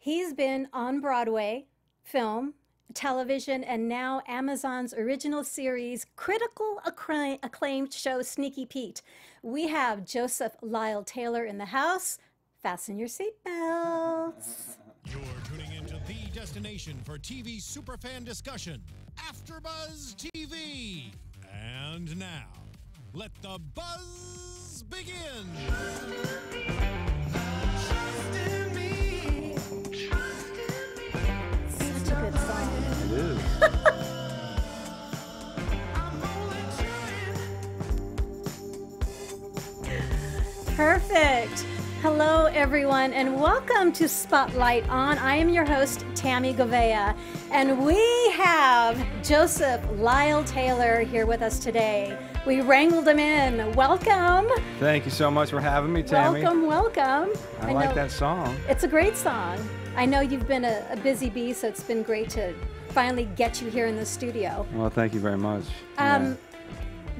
He's been on Broadway, film, television, and now Amazon's original series, critical acclaimed show Sneaky Pete. We have Joseph Lyle Taylor in the house. Fasten your seatbelts. You're tuning into the destination for TV superfan discussion, AfterBuzz TV. And now, let the buzz begin. Such a good song. It is. Perfect. Hello, everyone, and welcome to Spotlight On. I am your host, Tami Goveia, and we have Joseph Lyle Taylor here with us today. We wrangled him in. Welcome. Thank you so much for having me, Tammy. Welcome, welcome. I like that song. It's a great song. I know you've been a busy bee, so it's been great to finally get you here in the studio. Well, thank you very much.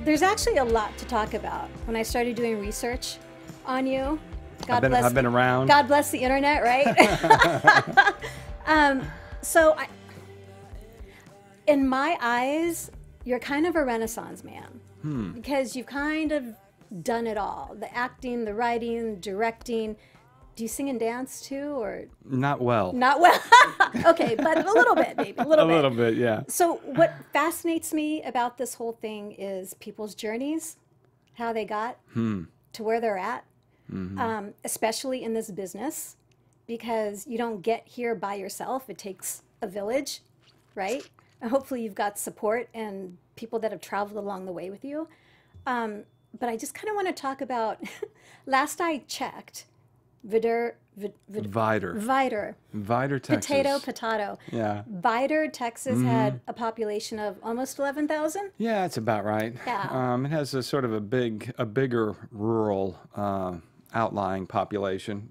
There's actually a lot to talk about. When I started doing research on you, I've been around. God bless the internet, right? In my eyes, you're kind of a Renaissance man because you've kind of done it all: the acting, the writing, directing. Do you sing and dance too, or Not well. not well? Okay, but a little bit, maybe a little A bit. little bit, yeah. So what fascinates me about this whole thing is people's journeys, how they got to where they're at. Especially in this business, because you don't get here by yourself. It takes a village, right? And hopefully you've got support and people that have traveled along the way with you. But I just kind of want to talk about, last I checked, Vidor, Texas. Potato. Yeah. Vidor, Texas had a population of almost 11,000. Yeah, that's about right. Yeah. It has a sort of a bigger rural outlying population,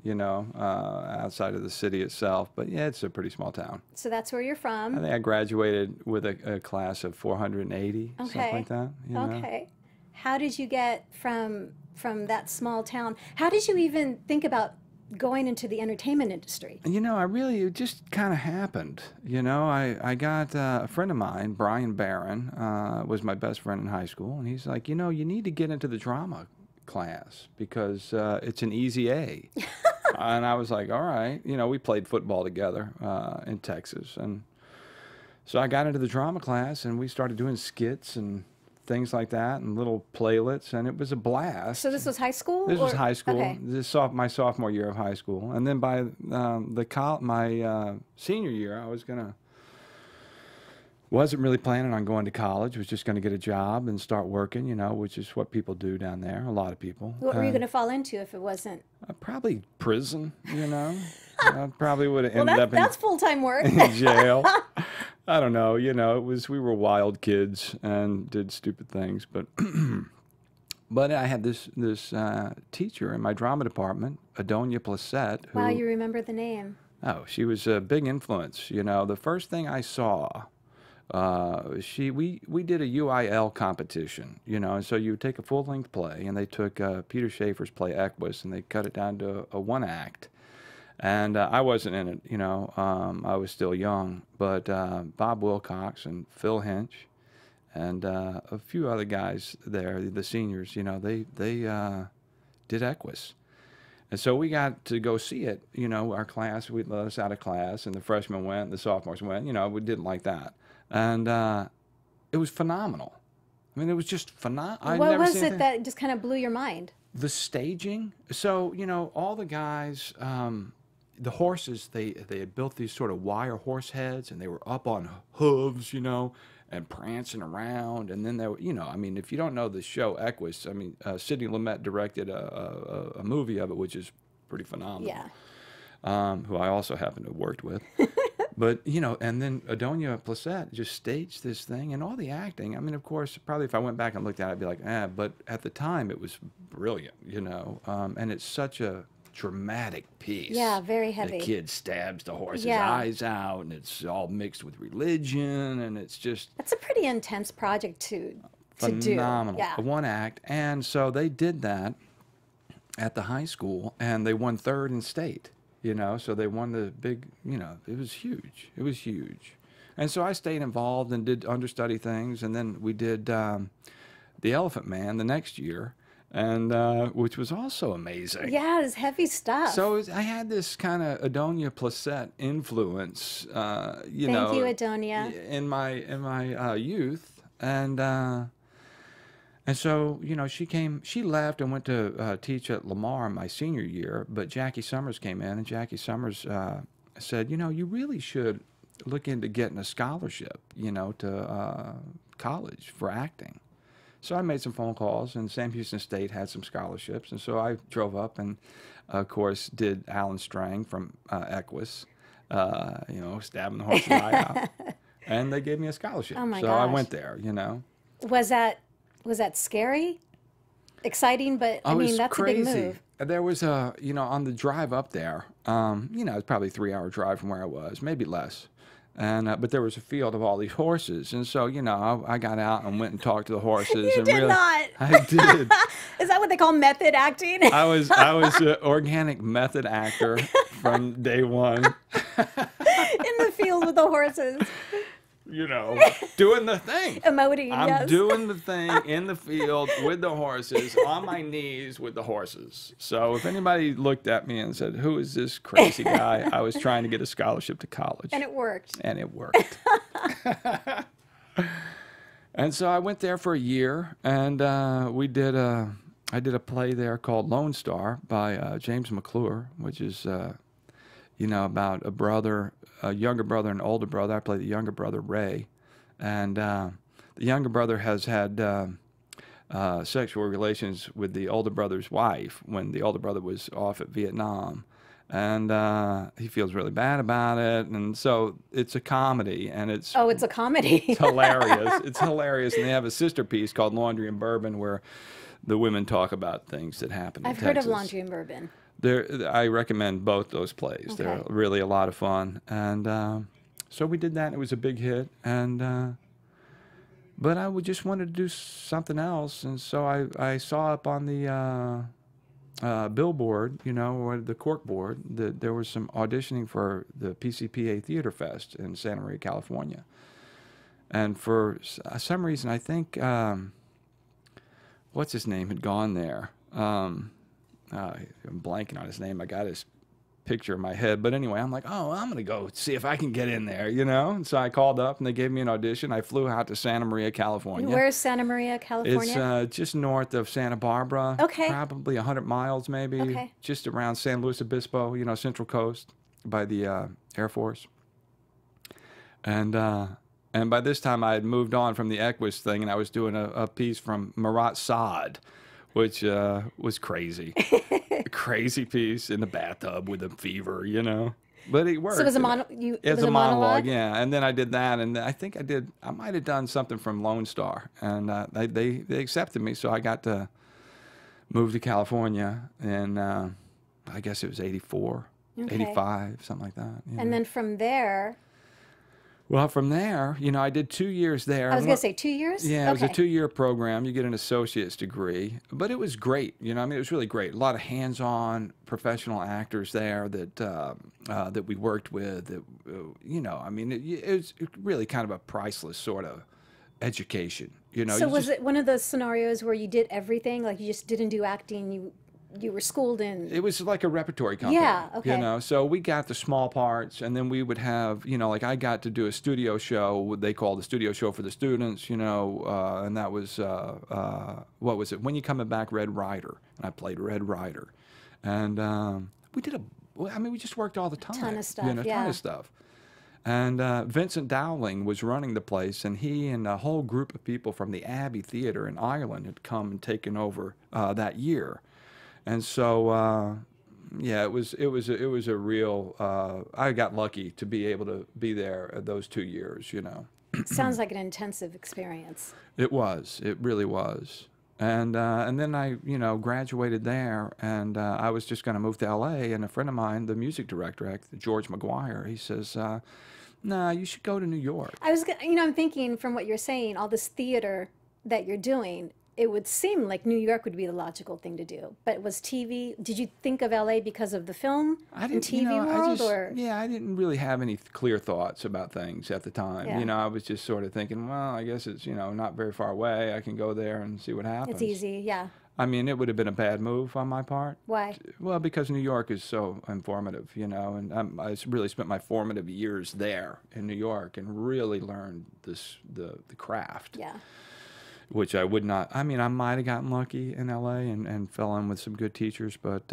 outside of the city itself. But yeah, it's a pretty small town. So that's where you're from. I think I graduated with a class of 480, something like that. Okay. How did you get from that small town? How did you even think about going into the entertainment industry? It just kind of happened. I got a friend of mine, Brian Barron, was my best friend in high school, and he's like, you need to get into the drama class because it's an easy A. And I was like, all right. We played football together in Texas, and so I got into the drama class, and we started doing skits and things like that, and little playlets, and it was a blast. So this was high school? This was high school. Okay. This is my sophomore year of high school, and then by my senior year, wasn't really planning on going to college. Was just going to get a job and start working, which is what people do down there. A lot of people. What were you going to fall into if it wasn't? Probably prison. I probably would have ended up that's full-time work. in jail. I don't know. We were wild kids and did stupid things, but but I had this teacher in my drama department, Adonia Placette. Wow, you remember the name. Oh, she was a big influence. The first thing I saw, we did a UIL competition, and so you would take a full-length play, and they took Peter Shaffer's play Equus, and they cut it down to a one act. And I wasn't in it, I was still young, but Bob Wilcox and Phil Hinch and a few other guys there, the seniors, they did Equus. And so we got to go see it, our class, we let us out of class, and the freshmen went, the sophomores went, we didn't like that. And it was phenomenal. I mean, it was just phenomenal. What was it that just kind of blew your mind? The staging. So, all the guys, the horses, they had built these sort of wire horse heads, and they were up on hooves, and prancing around. And then if you don't know the show Equus, Sidney Lumet directed a movie of it, which is pretty phenomenal. Yeah. Who I also happen to have worked with. But, and then Adonia Placette just staged this thing, and all the acting. Of course, probably if I went back and looked at it, I'd be like, but at the time it was brilliant, and it's such a dramatic piece. Yeah, very heavy. The kid stabs the horse's eyes out, and it's all mixed with religion, and it's just... That's a pretty intense project to do. Phenomenal. Yeah. One act. And so they did that at the high school, and they won third in state. you know, so they won the big, you know, it was huge. It was huge. And so I stayed involved and did understudy things, and then we did The Elephant Man the next year, and which was also amazing. Yeah, it's heavy stuff. So I had this kind of Adonia Placette influence, you know. Thank you, Adonia. In my youth, and so, you know, she left and went to teach at Lamar my senior year, but Jackie Summers came in, and Jackie Summers said, you know, you really should look into getting a scholarship, you know, to college for acting. So I made some phone calls, and Sam Houston State had some scholarships, and so I drove up and, of course, did Alan Strang from Equus, you know, stabbing the horse's eye out, and they gave me a scholarship. Oh my so gosh. I went there, you know. Was that scary? Exciting, but I mean, that's crazy. a big move. There was you know, on the drive up there, you know, it's probably a 3-hour drive from where I was, maybe less. And but there was a field of all these horses, and so, you know, I got out and went and talked to the horses. You and did really, not. I did. Is that what they call method acting? I was an organic method actor from day one. In the field with the horses. You know, doing the thing. Emoting, I'm yes. doing the thing in the field with the horses, on my knees with the horses. So if anybody looked at me and said, who is this crazy guy? I was trying to get a scholarship to college. And it worked. And it worked. And so I went there for a year, and I did a play there called Lone Star by James McClure, which is, you know, about a younger brother and older brother. I played the younger brother, Ray, and the younger brother has had sexual relations with the older brother's wife when the older brother was off at Vietnam, and he feels really bad about it, and so it's a comedy, and it's a comedy. It's hilarious. It's hilarious, and they have a sister piece called Laundry and Bourbon where the women talk about things that happen in I've heard of Texas. Laundry and Bourbon. I recommend both those plays. Okay. They're really a lot of fun. And so we did that. It was a big hit. And but I just wanted to do something else. And so I saw up on the billboard, you know, or the cork board, that there was some auditioning for the PCPA Theater Fest in Santa Maria, California. And for some reason, I think, what's his name had gone there. I'm blanking on his name. I got his picture in my head. But anyway, I'm like, oh, I'm going to go see if I can get in there, you know? And so I called up, and they gave me an audition. I flew out to Santa Maria, California. Where's Santa Maria, California? It's just north of Santa Barbara. Okay. Probably 100 miles maybe. Okay. Just around San Luis Obispo, you know, Central Coast by the Air Force. And by this time, I had moved on from the Equus thing, and I was doing a piece from Marat Sade, which was crazy. A crazy piece in the bathtub with a fever, you know. But it worked. So it was a monologue, yeah. And then I did that, and I think I might have done something from Lone Star, and they accepted me, so I got to move to California, and I guess it was 84, Okay. 85, something like that. And then from there... Well, from there, you know, I did 2 years there. I was going to say 2 years? Yeah, okay. It was a 2-year program. You get an associate's degree. But it was great. You know, I mean, it was really great. A lot of hands-on professional actors there that we worked with. That, you know, I mean, it was really kind of a priceless sort of education. You know. So was it one of those scenarios where you did everything? Like you just didn't do acting, you were schooled in... It was like a repertory company. Yeah, okay. You know, so we got the small parts, and then we would have, you know, like I got to do a studio show, what they call the studio show for the students, you know, and that was, what was it? When You Coming Back, Red Rider. And I played Red Rider. And we just worked all the time. Ton of stuff, you know, yeah. ton of stuff. And Vincent Dowling was running the place, and he and a whole group of people from the Abbey Theatre in Ireland had come and taken over that year. And so, yeah, it was a real. I got lucky to be able to be there those 2 years. You know. Sounds like an intensive experience. It was. It really was. And then I, you know, graduated there, and I was just going to move to L.A. And a friend of mine, the music director, George McGuire, he says, "Nah, you should go to New York." You know, I'm thinking from what you're saying, all this theater that you're doing. it would seem like New York would be the logical thing to do. But was TV, did you think of LA because of the film and TV world? Or? Yeah, I didn't really have any clear thoughts about things at the time. Yeah. You know, I was just sort of thinking, well, I guess it's, you know, not very far away. I can go there and see what happens. It's easy, yeah. I mean, it would have been a bad move on my part. Why? Well, because New York is so informative, you know, and I really spent my formative years there in New York and really learned the craft. Yeah. Which I would not. I mean, I might have gotten lucky in LA and fell in with some good teachers, but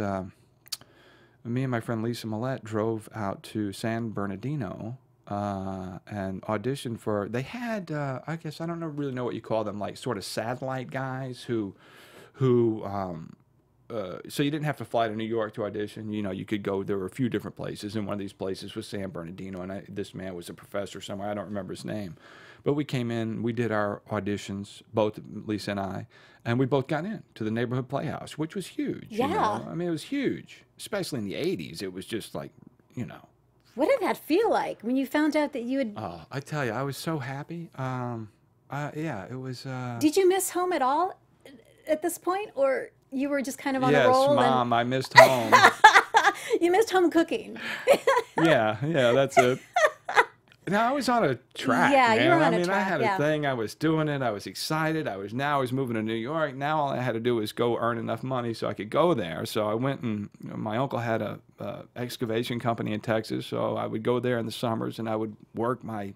me and my friend Lisa Millette drove out to San Bernardino and auditioned for. They had, I guess I don't really know what you call them, like sort of satellite guys who so you didn't have to fly to New York to audition. You know, you could go. There were a few different places, and one of these places was San Bernardino. And this man was a professor somewhere. I don't remember his name, but we came in. We did our auditions, both Lisa and I, and we both got in to the neighborhood playhouse, which was huge. Yeah, you know? I mean, it was huge, especially in the '80s. It was just like, you know. What did that feel like when you found out that you had? Oh, I tell you, I was so happy. Yeah, it was. Did you miss home at all at this point, or you were just kind of on yes, a roll? Yes, Mom, I missed home. You missed home cooking. yeah, that's it. No, I was on a track. Yeah, man. you were on I mean, a track. I had a thing. I was doing it. I was excited. I was moving to New York. Now all I had to do was go earn enough money so I could go there. So I went and my uncle had a excavation company in Texas. So I would go there in the summers and I would work my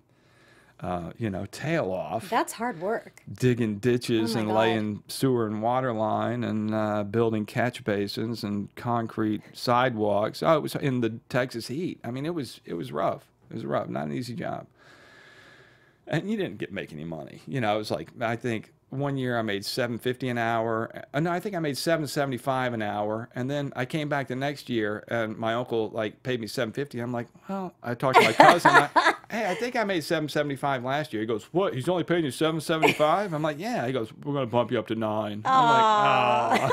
tail off. That's hard work. Digging ditches and God. laying sewer and water line and building catch basins and concrete sidewalks. Oh, it was in the Texas heat. I mean, it was rough. It was rough. Not an easy job. And you didn't make any money. You know, it was like, I think one year I made $7.50 an hour. No, I think I made $7.75 an hour. And then I came back the next year and my uncle paid me $7.50. I'm like, well, I talked to my cousin. Hey, I think I made $7.75 last year. He goes, what? He's only paying you $7.75? I'm like, yeah. He goes, we're going to bump you up to $9. I'm like,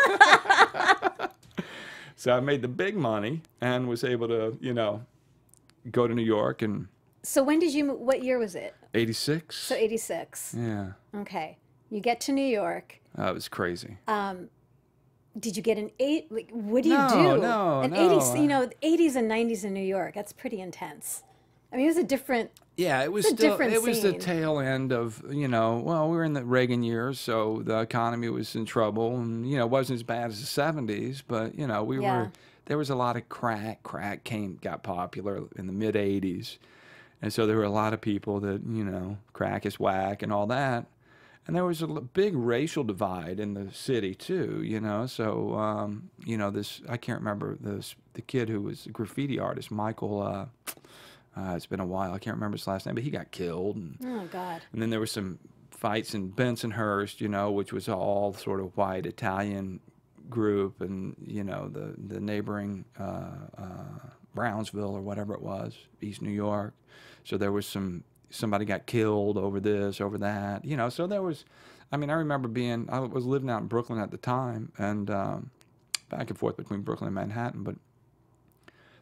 oh. So I made the big money and was able to, go to New York. And so when did you, what year was it? 86. So 86. Yeah. Okay. You get to New York. That was crazy. Did you get an what do you do? No. 80s, 80s and 90s in New York, that's pretty intense. I mean, it was a different. Yeah, it was the tail end of, we were in the Reagan years, so the economy was in trouble, and, it wasn't as bad as the 70s, but, there was a lot of crack. Crack got popular in the mid 80s. And so there were a lot of people that, crack is whack and all that. And there was a big racial divide in the city too, so, I can't remember the kid who was a graffiti artist, Michael, it's been a while. I can't remember his last name, but he got killed. And, oh, God. And then there were some fights in Bensonhurst, which was all sort of white Italian group, and, the neighboring Brownsville or whatever it was, East New York. So there was somebody got killed over this, over that, so there was, I remember I was living out in Brooklyn at the time, and back and forth between Brooklyn and Manhattan, but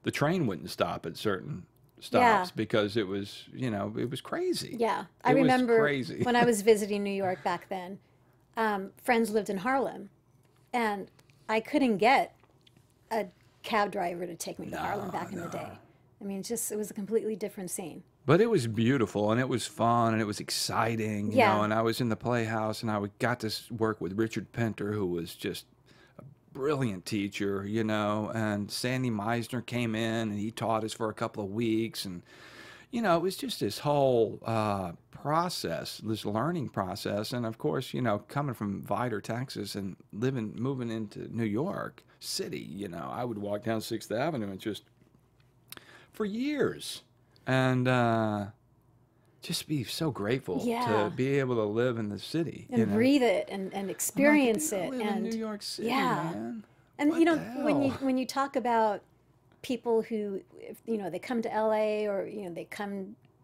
the train wouldn't stop at certain stops because it was, it was crazy. Yeah. I remember when I was visiting New York back then, friends lived in Harlem, and I couldn't get a cab driver to take me to Harlem back in the day. I mean, it was a completely different scene. But it was beautiful, and it was fun, and it was exciting, you know, and I was in the Playhouse, and I got to work with Richard Pinter, who was just a brilliant teacher, and Sandy Meisner came in, and he taught us for a couple of weeks, and, it was just this whole process, this learning process, and of course, coming from Vidor, Texas, and moving into New York City, I would walk down 6th Avenue and just, for years, and just be so grateful to be able to live in the city and breathe it and experience it. Live in New York City, man. And when you talk about people who, they come to LA or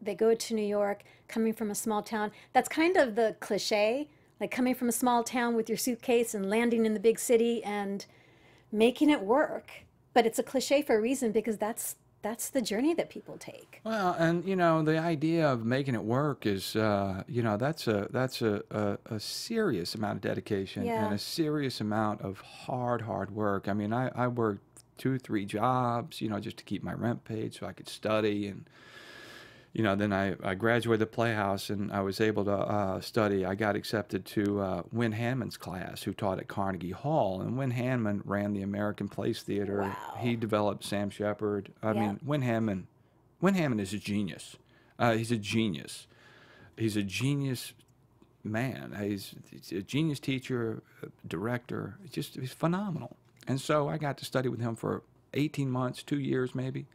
they go to New York, coming from a small town. That's kind of the cliche, like coming from a small town with your suitcase and landing in the big city and making it work. But it's a cliche for a reason, because that's that's the journey that people take. Well, and you know, the idea of making it work is, you know, that's a serious amount of dedication Yeah. and a serious amount of hard work. I mean, I worked 2, 3 jobs, you know, just to keep my rent paid so I could study. And you know, then I graduated the Playhouse and I was able to study. I got accepted to Win Hanman's class, who taught at Carnegie Hall. And Win Hanman ran the American Place Theater. Wow. He developed Sam Shepard. I Yep. mean, Win Hanman is a genius. He's a genius. He's a genius man. He's a genius teacher, director. He's phenomenal. And so I got to study with him for 18 months, 2 years maybe.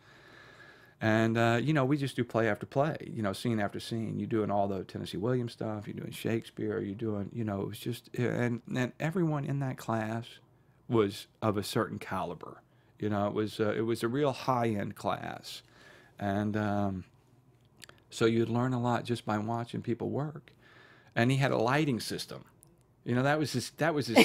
And, you know, we just do play after play, you know, scene after scene. You're doing all the Tennessee Williams stuff. You're doing Shakespeare. You're doing, you know, it was just, and everyone in that class was of a certain caliber. You know, it was a real high-end class. And so you'd learn a lot just by watching people work. And he had a lighting system. You know, that was his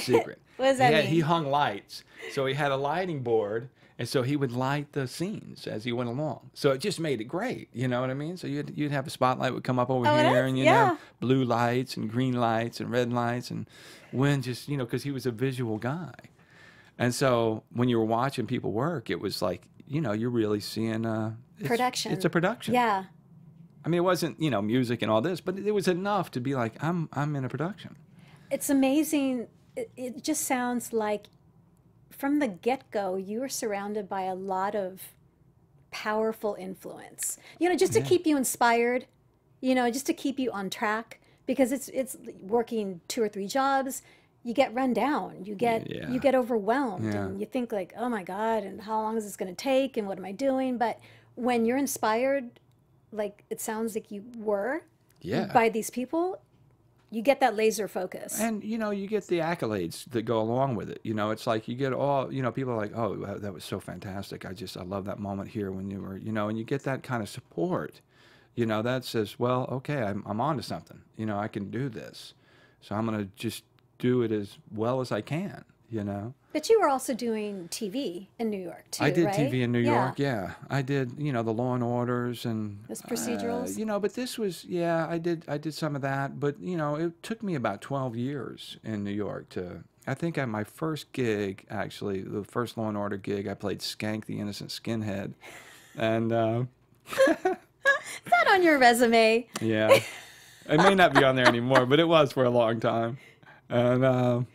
secret. What does that mean? He hung lights. So he had a lighting board, and so he would light the scenes as he went along. So it just made it great. You know what I mean? So you'd have a spotlight would come up over here, and you'd have blue lights and green lights and red lights, and Win just, you know, because he was a visual guy. And so when you were watching people work, it was like, you know, you're really seeing Production. It's a production. Yeah. I mean, it wasn't, you know, music and all this, but it was enough to be like, I'm in a production. It's amazing. It just sounds like from the get-go, you were surrounded by a lot of powerful influence. You know, just to keep you inspired, you know, just to keep you on track, because it's working 2 or 3 jobs. You get run down. You get overwhelmed, and you think like, oh my God, and how long is this going to take, and what am I doing? But when you're inspired, like it sounds like you were by these people, you get that laser focus. And, you know, you get the accolades that go along with it. You know, it's like you get all, you know, people are like, oh, that was so fantastic. I love that moment here when you were, you know, and you get that kind of support. You know, that says, well, okay, I'm on to something. You know, I can do this. So I'm going to just do it as well as I can, you know. But you were also doing TV in New York, too, I did right? TV in New York, yeah. I did, you know, the Law and Orders and... Those procedurals? You know, but this was, yeah, I did some of that. But, you know, it took me about 12 years in New York to... I think at my first gig, actually, the first Law and Order gig, I played Skank the Innocent Skinhead. And... Is that on your resume? Yeah. It may not be on there anymore, but it was for a long time. And...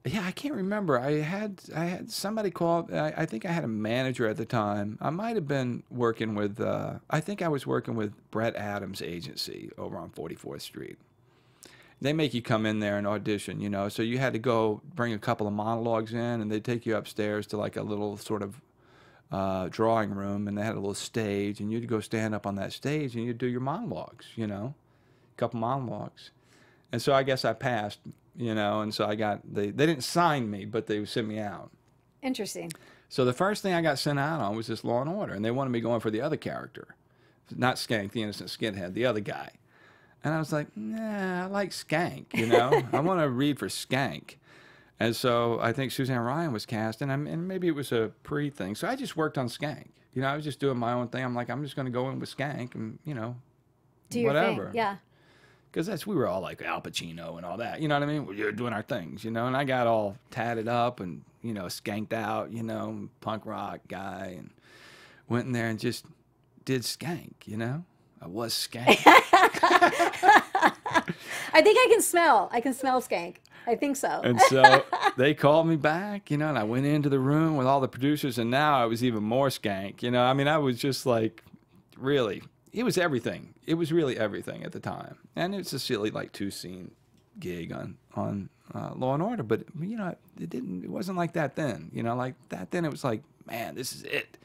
yeah, I can't remember. I had somebody call. I think I had a manager at the time. I might have been working with. I think I was working with Brett Adams' agency over on 44th Street. They make you come in there and audition, you know. So you had to go bring a couple of monologues in, and they take you upstairs to like a little sort of drawing room, and they had a little stage, and you'd go stand up on that stage and you'd do your monologues, you know, a couple monologues. And so I guess I passed. You know, and so I got, they didn't sign me, but they sent me out. Interesting. So the first thing I got sent out on was this Law and Order, and they wanted me going for the other character. Not Skank, the Innocent Skinhead, the other guy. And I was like, nah, I like Skank, you know? I want to read for Skank. And so I think Suzanne Ryan was cast, and maybe it was a pre-thing. So I just worked on Skank. You know, I was just doing my own thing. I'm like, I'm just going to go in with Skank and, you know, do your whatever. thing. Yeah. Because we were all like Al Pacino and all that, you know what I mean? We're doing our things, you know? And I got all tatted up and, you know, skanked out, you know, punk rock guy, and went in there and just did Skank, you know? I was Skank. I think I can smell Skank. I think so. And so they called me back, you know, and I went into the room with all the producers, and now I was even more Skank, you know? I mean, I was just like, really... It was everything. It was really everything at the time, and it's a silly like 2-scene gig on Law and Order. But you know, it wasn't like that then. You know, like that then. It was like, man, this is it.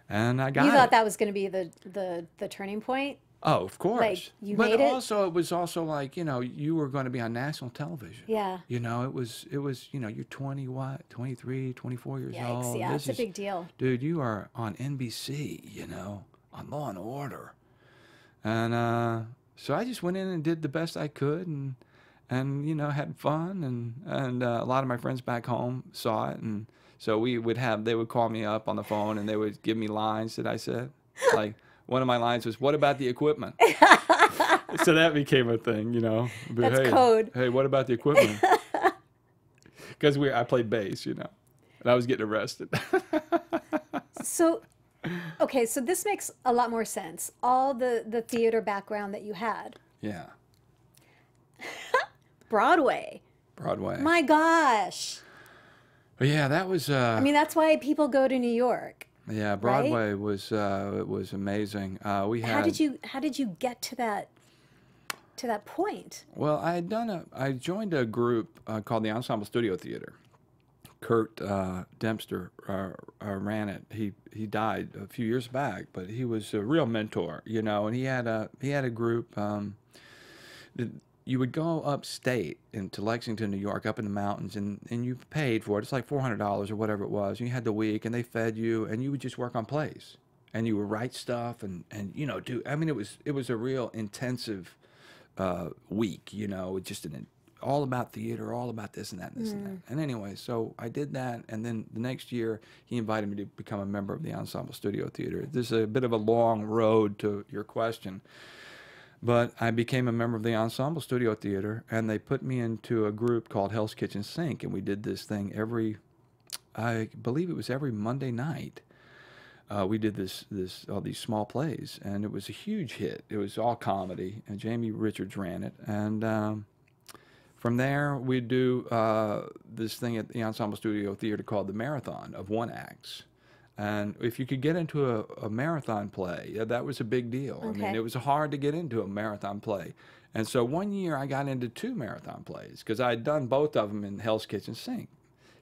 And I got it. You thought that was going to be the turning point? Oh, of course. Like you but made it. Also, it was also like, you know, you were going to be on national television. Yeah. You know, it was you know, you're 23, 24 years Yikes, old. yeah, it's a big deal. Dude, you are on NBC. You know. On Law and Order. And so I just went in and did the best I could, and you know, had fun, and a lot of my friends back home saw it and So they would call me up on the phone and they would give me lines that I said. Like one of my lines was, "What about the equipment?" So that became a thing, you know. But, That's hey, code. Hey, what about the equipment? Because I played bass, you know, and I was getting arrested. So, okay, so this makes a lot more sense. All the theater background that you had. Yeah. Broadway. My gosh. But yeah, that was. I mean, that's why people go to New York. Yeah, Broadway was it was amazing. We had. How did you get to that point? Well, I joined a group called the Ensemble Studio Theater. Kurt Dempster ran it. He died a few years back, but he was a real mentor, you know. And he had a group. You would go upstate into Lexington, New York, up in the mountains, and you paid for it. It's like $400 or whatever it was. And you had the week, and they fed you, and you would just work on plays, and you would write stuff, and you know, do. I mean, it was a real intensive week, you know, just all about theater, all about this and that and this and that. And anyway, so I did that, and then the next year he invited me to become a member of the Ensemble Studio Theater. This is a bit of a long road to your question. But I became a member of the Ensemble Studio Theater, and they put me into a group called Hell's Kitchen Sink, and we did this thing I believe it was every Monday night. We did all these small plays, and it was a huge hit. It was all comedy, and Jamie Richards ran it. And from there, we'd do this thing at the Ensemble Studio Theater called the Marathon of one acts. And if you could get into a marathon play, that was a big deal. Okay. I mean, it was hard to get into a marathon play. And so one year I got into 2 marathon plays because I had done both of them in Hell's Kitchen Sink,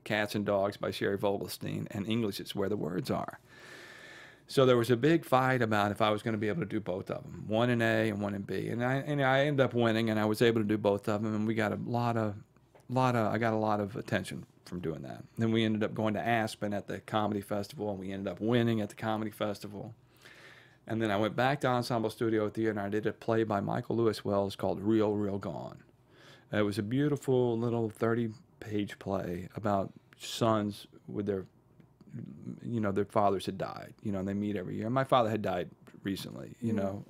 Cats and Dogs by Sherry Vogelstein, and English, It's Where the Words Are. So there was a big fight about if I was going to be able to do both of them, one in A and one in B. And I ended up winning, and I was able to do both of them, and we got I got a lot of attention from doing that. Then we ended up going to Aspen at the Comedy Festival, and we ended up winning at the Comedy Festival. And then I went back to Ensemble Studio Theater, and I did a play by Michael Lewis Wells called Real, Real Gone. It was a beautiful little 30-page play about sons with their fathers had died, you know, and they meet every year. And my father had died recently, you know,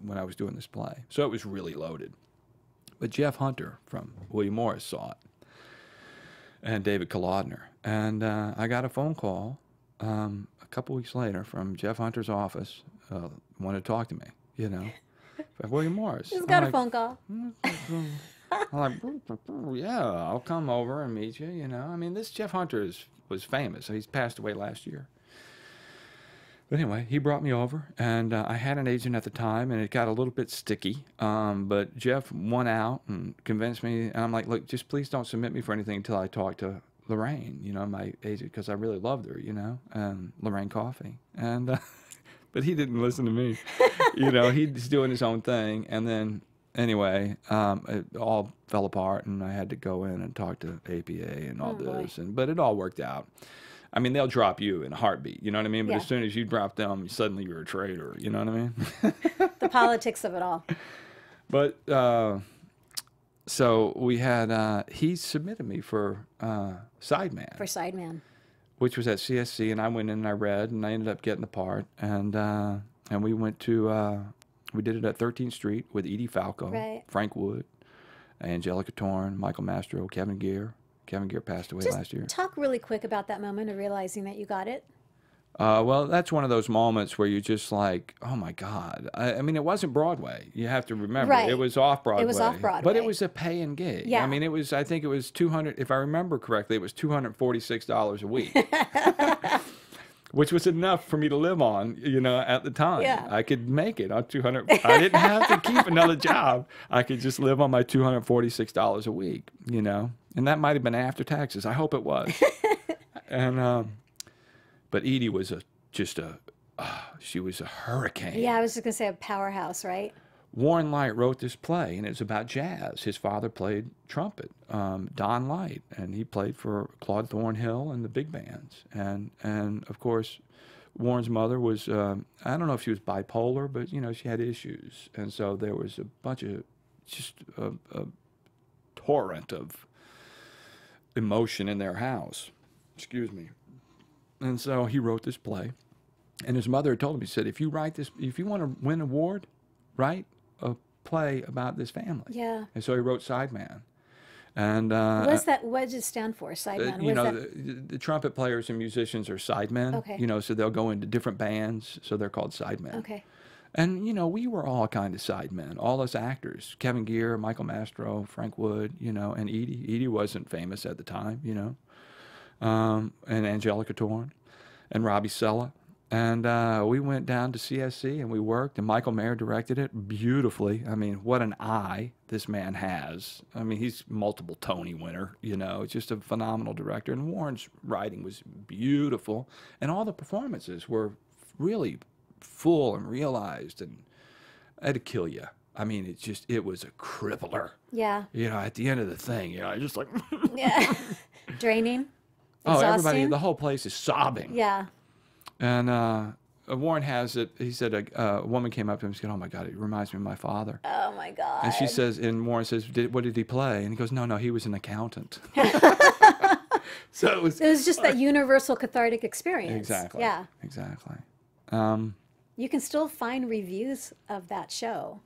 when I was doing this play. So it was really loaded. But Jeff Hunter from William Morris saw it, and David Kolodner. And I got a phone call a couple weeks later from Jeff Hunter's office, wanted to talk to me, you know. William Morris. He's got a phone call. I'm like, yeah, I'll come over and meet you, you know. I mean, this Jeff Hunter was famous. He's passed away last year. But anyway, he brought me over, and I had an agent at the time, and it got a little bit sticky. But Jeff won out and convinced me, and I'm like, look, just please don't submit me for anything until I talk to Lorraine, you know, my agent, because I really loved her, you know, Lorraine Coffey. And but he didn't listen to me. You know, he's doing his own thing. And then anyway, it all fell apart, and I had to go in and talk to APA and all this. But it all worked out. I mean, they'll drop you in a heartbeat, you know what I mean? But as soon as you drop them, suddenly you're a traitor, you know what I mean? The politics of it all. But so we had, he submitted me for Sideman. For Sideman. Which was at CSC, and I went in and I read, and I ended up getting the part. And we went to, we did it at 13th Street with Edie Falco, Frank Wood, Angelica Torn, Michael Mastro, Kevin Gear. Kevin Gear passed away last year. Talk really quick about that moment of realizing that you got it. Well, that's one of those moments where you're just like, oh my God. I mean, it wasn't Broadway. You have to remember. Right. It was off Broadway. It was off Broadway. But it was a paying gig. Yeah. I mean, I think it was if I remember correctly, it was $246 a week. Which was enough for me to live on, you know, at the time. Yeah. I could make it on $200. I didn't have to keep another job. I could just live on my $246 a week, you know. And that might have been after taxes. I hope it was. And but Edie was she was a hurricane. Yeah, I was just going to say a powerhouse, right? Warren Light wrote this play, and it's about jazz. His father played trumpet, Don Light, and he played for Claude Thornhill and the big bands. And of course, Warren's mother was, I don't know if she was bipolar, but, you know, she had issues. And so there was a bunch of, just a torrent of emotion in their house. Excuse me. And so he wrote this play. And his mother had told him, he said, if you write this, if you want to win an award, write a play about this family. Yeah. And so he wrote Sideman. And what's that? What does it stand for? Sideman. you know, the trumpet players and musicians are sidemen. Okay. You know, so they'll go into different bands, so they're called sidemen. Okay. And you know, we were all kind of sidemen, all us actors: Kevin Geer, Michael Mastro, Frank Wood. You know, and Edie. Edie wasn't famous at the time. You know, and Angelica Torn, and Robbie Sella. And we went down to CSC and we worked, and Michael Mayer directed it beautifully. I mean, what an eye this man has. I mean, he's multiple Tony winner, you know, just a phenomenal director. And Warren's writing was beautiful, and all the performances were really full and realized, and I had to kill you. I mean, it was a crippler. Yeah. You know, at the end of the thing, you know, I just like... Yeah. Draining. Oh, Exhausting. everybody, the whole place is sobbing. Yeah. And Warren has it. He said a woman came up to him and said, "Oh my God, it reminds me of my father." Oh my God. And she says, and Warren says, "What did he play?" And he goes, "No, he was an accountant." So it was just that universal cathartic experience. Exactly. Yeah. Exactly. You can still find reviews of that show.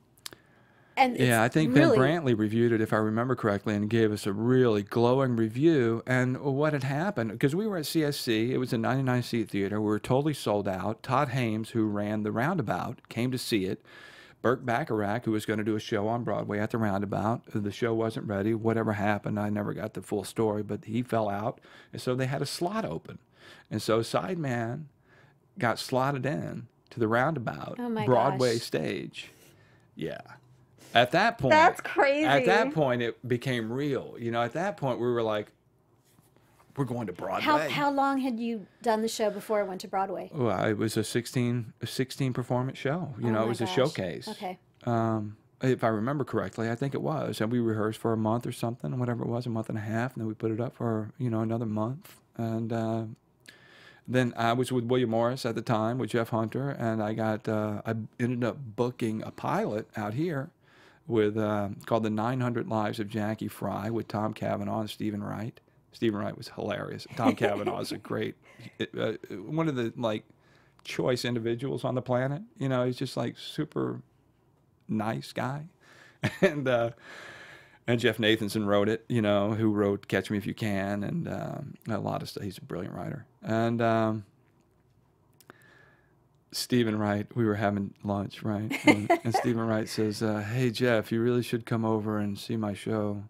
And Yeah, I think really, Ben Brantley reviewed it, if I remember correctly, and gave us a really glowing review. And what had happened, because we were at CSC, it was a 99-seat theater. We were totally sold out. Todd Hames, who ran the Roundabout, came to see it. Burt Bacharach, who was going to do a show on Broadway at the Roundabout. The show wasn't ready. Whatever happened, I never got the full story, but he fell out. And so they had a slot open. And so Sideman got slotted in to the Roundabout Broadway stage. Yeah. At that point, that's crazy. At that point, it became real. You know, at that point, we were like, we're going to Broadway. How long had you done the show before it went to Broadway? Well, it was a 16 performance show. You know, it was a showcase. Okay. If I remember correctly, I think it was. And we rehearsed for a month or something, whatever it was, a month and a half. And then we put it up for, you know, another month. And then I was with William Morris at the time, with Jeff Hunter. And I ended up booking a pilot out here with called The 900 Lives of Jackie Fry, with Tom Cavanaugh and Stephen Wright. Stephen Wright was hilarious. Tom Cavanaugh is a great, one of the like choice individuals on the planet. You know, he's just like super nice guy. And Jeff Nathanson wrote it, you know, who wrote Catch Me If You Can, and a lot of stuff. He's a brilliant writer. And Stephen Wright, we were having lunch, right? And Stephen Wright says, "Hey, Jeff, you really should come over and see my show.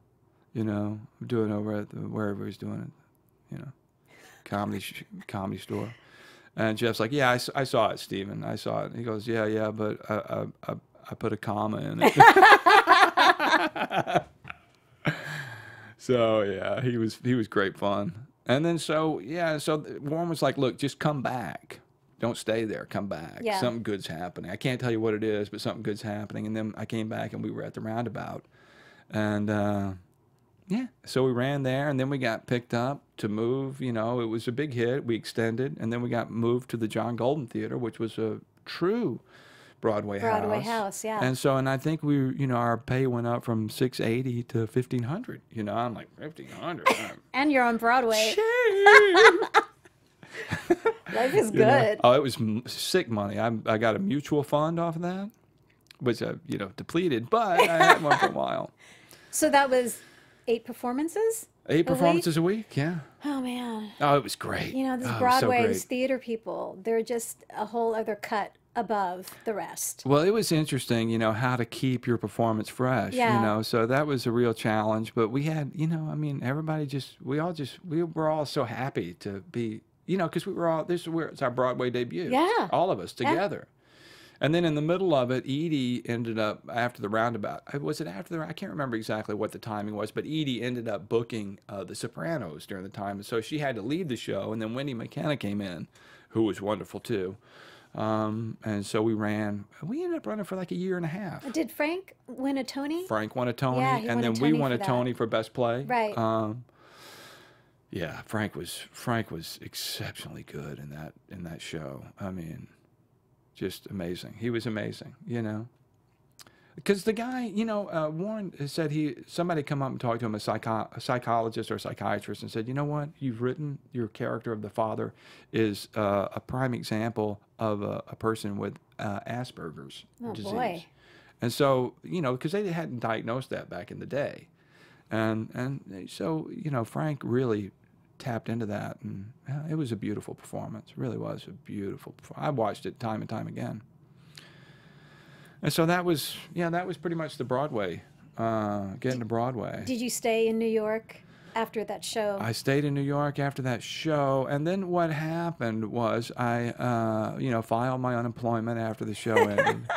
You know, I'm doing it over at wherever he's doing it, you know, comedy store." And Jeff's like, "Yeah, I saw it, Stephen. I saw it." And he goes, "Yeah, but I put a comma in it." So yeah, he was great fun. And then so Warren was like, "Look, just come back. Don't stay there. Come back. Yeah. Something good's happening. I can't tell you what it is, but something good's happening." And then I came back and we were at the Roundabout. And yeah, so we ran there, and then we got picked up to move. You know, it was a big hit. We extended, and then we got moved to the John Golden Theater, which was a true Broadway house. Yeah. And so, and I think our pay went up from $680 to $1,500. You know, I'm like, $1,500. And you're on Broadway. Life is good. You know? Oh, it was sick money. I got a mutual fund off of that, which depleted, but I had one for a while. So that was 8 performances? 8 performances a week, yeah. Oh, man. Oh, it was great. You know, these so Broadway great. theater people, they're just a whole other cut above the rest. Well, it was interesting, you know, how to keep your performance fresh, Yeah. you know, so that was a real challenge. But we had, you know, I mean, everybody we were all so happy to be, you know, because it's our Broadway debut. Yeah. All of us together. And then in the middle of it, Edie ended up, after the Roundabout, was it after the, I can't remember exactly what the timing was, but Edie ended up booking The Sopranos during the time. And so she had to leave the show, and then Wendy McKenna came in, who was wonderful too. And so we ended up running for like a year and a half. Did Frank win a Tony? Frank won a Tony, Yeah, he and won a then we Tony won for a that. Tony for Best Play. Right. Yeah, Frank was exceptionally good in that show. I mean, just amazing. He was amazing, you know. because the guy, you know, Warren said somebody come up and talked to him, a psychologist or a psychiatrist, and said, you know what, you've written your character of the father is a prime example of a person with Asperger's disease. Boy. And so, you know, because they hadn't diagnosed that back in the day. And so, you know, Frank really tapped into that, and it was a beautiful performance. It really was a beautiful performance. I watched it time and time again. And so that was, yeah, that was pretty much the Broadway, getting to Broadway. Did you stay in New York after that show? I stayed in New York after that show, and then what happened was I, you know, filed my unemployment after the show ended.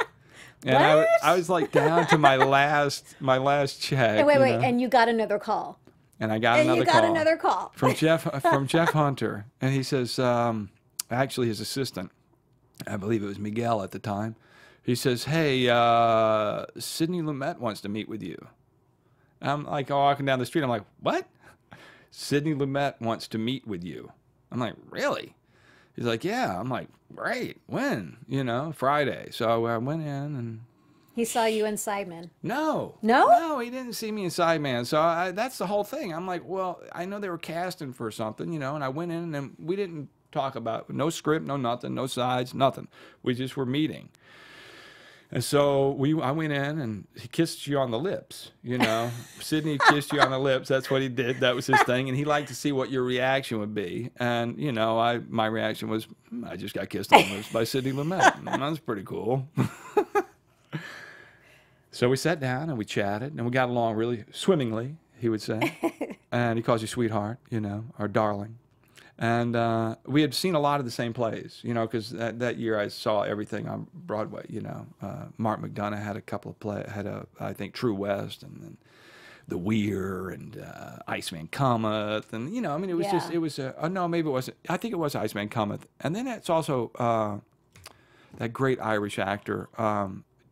And I was like down to my last check. And wait, and you got another call. And I got another call. And you got another call. From Jeff Hunter. And he says, actually his assistant, I believe it was Miguel at the time, he says, hey, Sidney Lumet wants to meet with you. I'm like walking down the street. I'm like, what? Sidney Lumet wants to meet with you. I'm like, really? He's like, yeah. I'm like, great. When? You know, Friday. So I went in and... He saw you in Sideman. No. No? No, he didn't see me in Sideman. So that's the whole thing. I'm like, well, I know they were casting for something, you know, and I went in and we didn't talk about no script, no nothing, no sides, nothing. We just were meeting. And so I went in and he kissed you on the lips, you know. Sidney kissed you on the lips. That's what he did. That was his thing. And he liked to see what your reaction would be. And, you know, my reaction was, I just got kissed on the lips by Sidney Lumet. That's pretty cool. So we sat down and we chatted and we got along really swimmingly, he would say. And he calls you sweetheart, you know, or darling. And we had seen a lot of the same plays, you know, because that year I saw everything on Broadway, you know. Mark McDonough had a couple of plays, I think, True West, and then The Weir, and Iceman Cometh, and, you know, I mean, it was just, it was, no, maybe it wasn't, I think it was Iceman Cometh. And then it's also that great Irish actor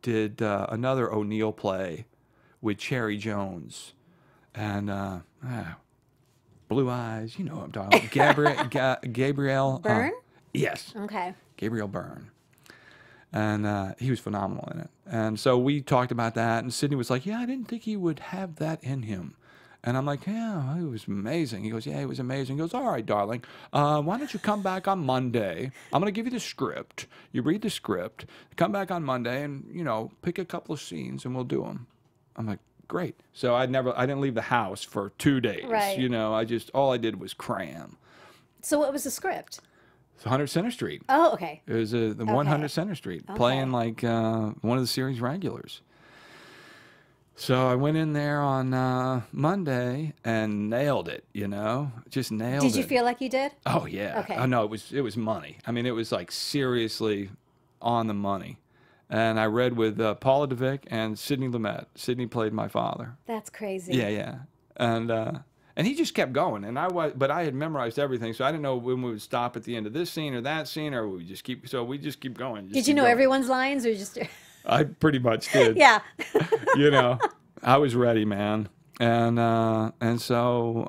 did another O'Neill play with Cherry Jones, and Blue Eyes, you know what I'm talking about. Gabriel Byrne? Yes. Okay. Gabriel Byrne. And he was phenomenal in it. And so we talked about that, and Sidney was like, yeah, I didn't think he would have that in him. And I'm like, yeah, it was amazing. He goes, yeah, it was amazing. He goes, all right, darling, why don't you come back on Monday? I'm going to give you the script. You read the script, come back on Monday and, you know, pick a couple of scenes and we'll do them. I'm like, great. So I didn't leave the house for 2 days. Right. You know, all I did was cram. So what was the script? It's 100 Center Street. Oh, okay. It was the 100 Center Street, playing like one of the series regulars. So I went in there on Monday and nailed it, you know, just nailed it. Did you feel like you did? Oh, yeah. Okay. Oh, no, it was money. I mean, it was like seriously on the money. And I read with Paula DeVick and Sidney Lumet. Sidney played my father. That's crazy. Yeah, yeah. And he just kept going. But I had memorized everything, so I didn't know when we would stop at the end of this scene or that scene, or we just keep going. Did you know everyone's lines, or just... I pretty much did. Yeah. You know, I was ready, man. And so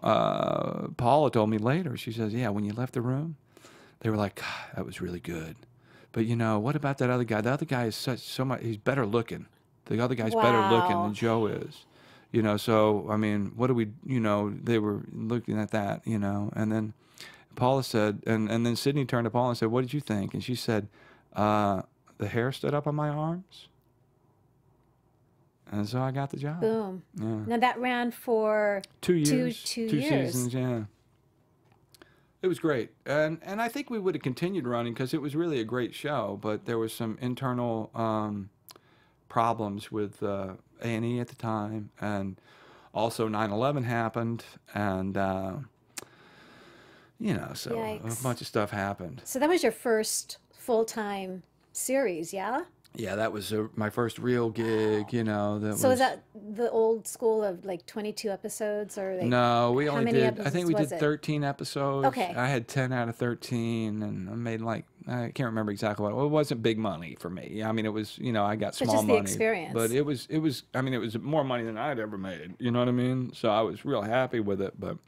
Paula told me later, she says, yeah, when you left the room, they were like, God, that was really good. But, you know, what about that other guy? The other guy is so much, he's better looking. The other guy's better looking than Joe is. You know, so, I mean, what do we, you know, they were looking at that, you know. And then Paula said, and then Sidney turned to Paula and said, what did you think? And she said, the hair stood up on my arms. And so I got the job. Boom. Yeah. Now that ran for 2 years. Two years. 2 seasons, yeah. It was great. And I think we would have continued running because it was really a great show, but there was some internal problems with A&E at the time, and also 9/11 happened, and you know, so Yikes. a bunch of stuff happened. So that was your first full-time series, yeah? Yeah, that was my first real gig, you know. So is that the old school of like 22 episodes, or like, no, we only many did, I think we episodes did was it? 13 episodes. Okay. I had 10 out of 13, and I made like, I can't remember exactly what, it wasn't big money for me. I mean, it was, you know, I got small just the money. experience. But it was, I mean, it was more money than I'd ever made, you know what I mean? So I was real happy with it, but,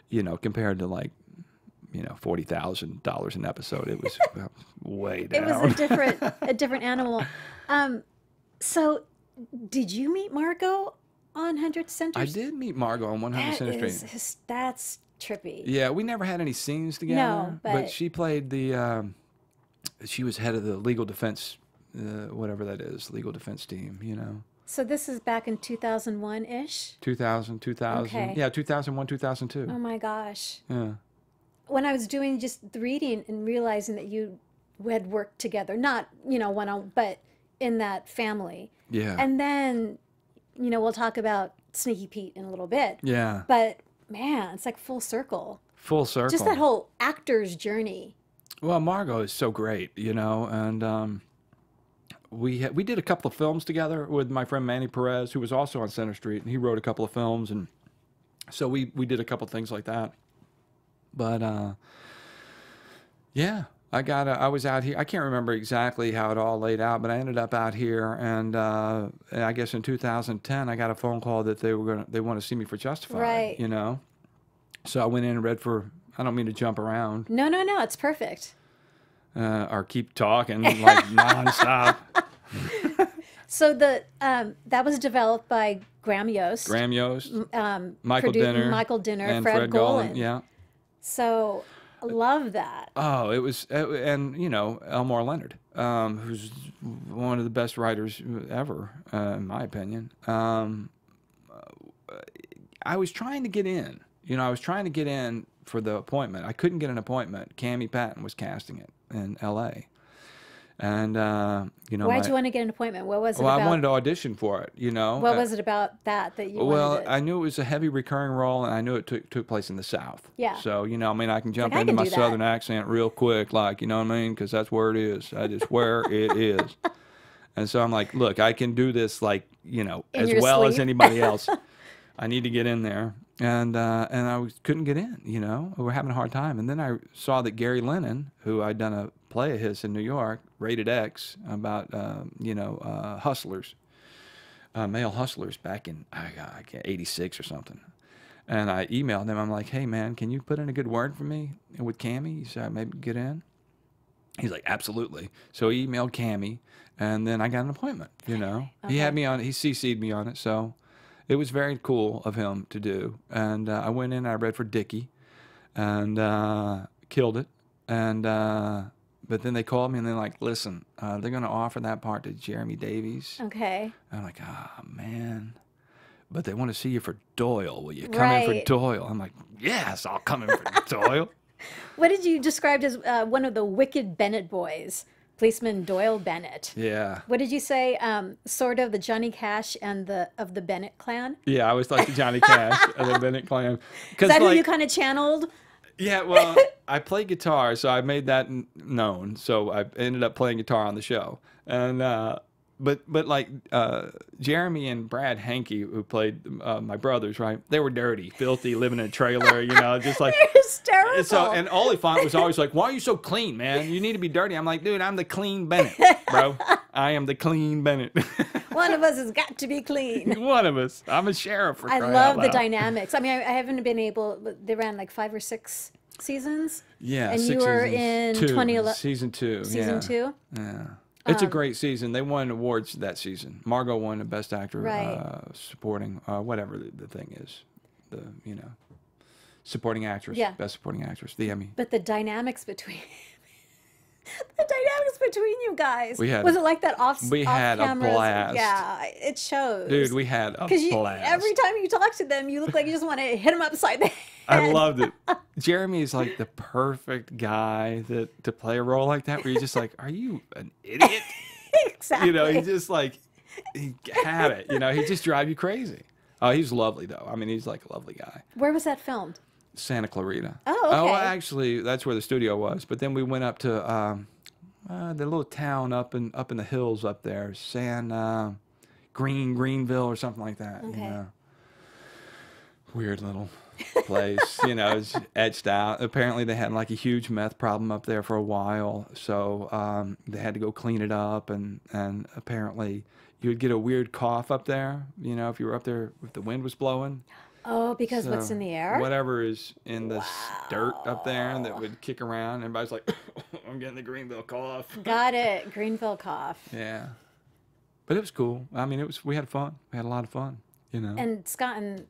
you know, compared to like, you know, $40,000 an episode, it was way down. It was a different animal. So Did you meet Margot on 100 Center? I did meet Margot on 100 Center Street. That's trippy. Yeah, we never had any scenes together. No, but she played the. She was head of the legal defense, whatever that is, legal defense team. You know. So this is back in 2001-ish? 2000. Okay. Yeah, 2001, 2002. Oh my gosh. Yeah. When I was doing just the reading and realizing that you had worked together, not, one-on, but in that family. Yeah. And then, we'll talk about Sneaky Pete in a little bit. Yeah. But man, it's like full circle. Full circle. Just that whole actor's journey. Well, Margot is so great, and we did a couple of films together with my friend Manny Perez, who was also on Center Street, and he wrote a couple of films, and so we did a couple of things like that. But yeah, I was out here. I can't remember exactly how it all laid out, but I ended up out here, and I guess in 2010 I got a phone call that they want to see me for Justified. Right. So I went in and read for. I don't mean to jump around. No, it's perfect. Or keep talking like nonstop. So that was developed by Graham Yost. Michael Dinner. Michael Dinner, and Fred Golan. Yeah. So love that. Oh, it was, and Elmore Leonard, who's one of the best writers ever, in my opinion. I was trying to get in. I was trying to get in for the appointment. I couldn't get an appointment. Cammie Patton was casting it in L.A. And, Why'd you want to get an appointment? What was it well, about? I wanted to audition for it, What was it about that you Well, wanted to... I knew it was a heavy recurring role, and I knew it took place in the South. Yeah. So, I can jump I into can my do that. Southern accent real quick, like, you know what I mean? Because that's where it is. That is where it is. And so I'm like, look, I can do this, like, as well as anybody else. I need to get in there. And couldn't get in, we were having a hard time. And then I saw that Gary Lennon, who I'd done a play of his in New York, Rated X, about, hustlers, male hustlers back in 86 or something. And I emailed him. I'm like, hey, man, can you put in a good word for me with Cammie? He said, maybe get in. He's like, absolutely. So he emailed Cammie, and then I got an appointment, Okay. He had me on, he CC'd me on it, so... It was very cool of him to do, and I went in and I read for Dickie, and killed it. And but then they called me and they're like, "Listen, they're going to offer that part to Jeremy Davies." Okay. I'm like, "Ah, man," but they want to see you for Doyle. Will you come in for Doyle? I'm like, "Yes, I'll come in for Doyle." What did you describe as one of the wicked Bennett boys? Policeman Doyle Bennett. Yeah. What did you say? Sort of the Johnny Cash and of the Bennett clan? Yeah, I was like the Johnny Cash of the Bennett clan. Is that who you kind of channeled? Yeah, well, I play guitar, so I made that known. So I ended up playing guitar on the show. And but like Jeremy and Brad Hankey, who played my brothers, right? They were dirty, filthy, living in a trailer, just like You're hysterical. So, and Oliphant was always like, "Why are you so clean, man? You need to be dirty." I'm like, "Dude, I'm the clean Bennett, bro. I am the clean Bennett." One of us has got to be clean. One of us. I'm a sheriff. For I crying love out the loud. dynamics. I mean, I haven't been able. They ran like 5 or 6 seasons. Yeah, and 6 you were seasons. in 2. 2011. Season 2. Season 2. Yeah. It's a great season. They won awards that season. Margot won the Best Actor, Right. Supporting, whatever the thing is, supporting actress, Yeah. Best Supporting Actress, the Emmy. But the dynamics between you guys. We had- was it like that off? we had a cameras? blast. Yeah, it shows. Dude, we had a blast. Every time you talk to them, you look like you just want to hit them upside the head. I loved it. Jeremy is like the perfect guy to play a role like that, where you're just like, are you an idiot? Exactly. He's just like, he had it. He just drive you crazy. Oh, he's lovely though. I mean, he's like a lovely guy. Where was that filmed? Santa Clarita. Oh, okay. Oh, actually, that's where the studio was. But then we went up to the little town up in the hills up there, Greenville or something like that. Okay. Weird little place. It's etched out. Apparently, they had like a huge meth problem up there for a while, so they had to go clean it up. And apparently, you would get a weird cough up there. If you were up there, if the wind was blowing. Oh, because So, what's in the air? Whatever is in the dirt up there that would kick around. Everybody's like, I'm getting the Greenville cough. Got it. Greenville cough. Yeah. But it was cool. I mean, we had fun. We had a lot of fun, you know. And Scott, and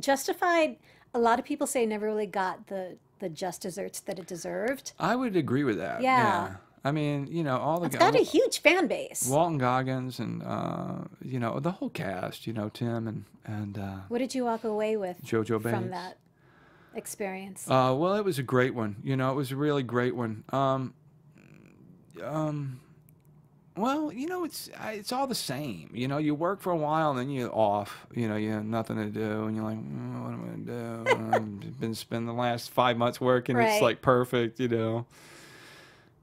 Justified, a lot of people say never really got the just desserts that it deserved. I would agree with that. Yeah. I mean, you know, all the It's got a huge fan base. Walton Goggins and you know, the whole cast. You know, Tim and What did you walk away with JoJo Bates from that experience? Well, it was a great one. You know, it was a really great one. Well, you know, it's all the same. You know, you work for a while and then you're off. You know, you have nothing to do, and you're like, what am I gonna do? I've been spending the last 5 months working. Right. It's like perfect, you know.